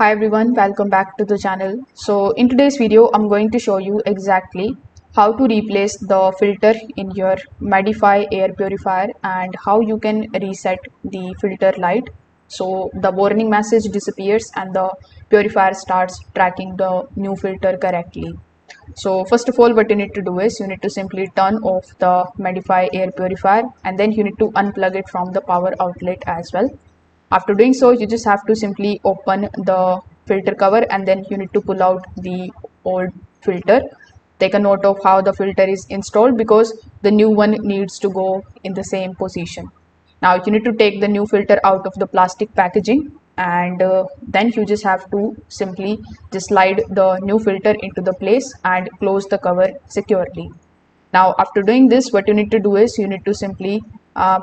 Hi everyone, welcome back to the channel. So in today's video, I'm going to show you exactly how to replace the filter in your Medify air purifier and how you can reset the filter light so the warning message disappears and the purifier starts tracking the new filter correctly. So first of all, what you need to do is you need to simply turn off the Medify air purifier and then you need to unplug it from the power outlet as well. After doing so, you just have to simply open the filter cover and then you need to pull out the old filter. Take a note of how the filter is installed because the new one needs to go in the same position. Now you need to take the new filter out of the plastic packaging and then you just have to simply just slide the new filter into the place and close the cover securely. Now, after doing this, what you need to do is you need to simply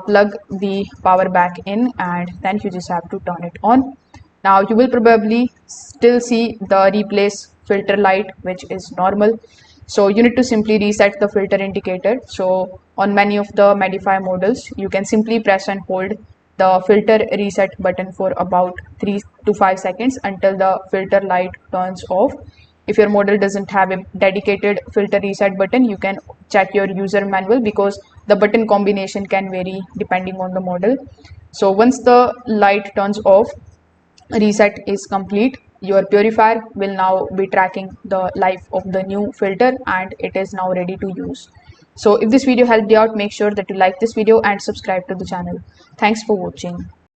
plug the power back in and then you just have to turn it on. Now, you will probably still see the replace filter light, which is normal. So, you need to simply reset the filter indicator. So, on many of the Medify models, you can simply press and hold the filter reset button for about 3 to 5 seconds until the filter light turns off. If your model doesn't have a dedicated filter reset button, you can check your user manual because the button combination can vary depending on the model. So once the light turns off, reset is complete. Your purifier will now be tracking the life of the new filter and it is now ready to use. So if this video helped you out, make sure that you like this video and subscribe to the channel. Thanks for watching.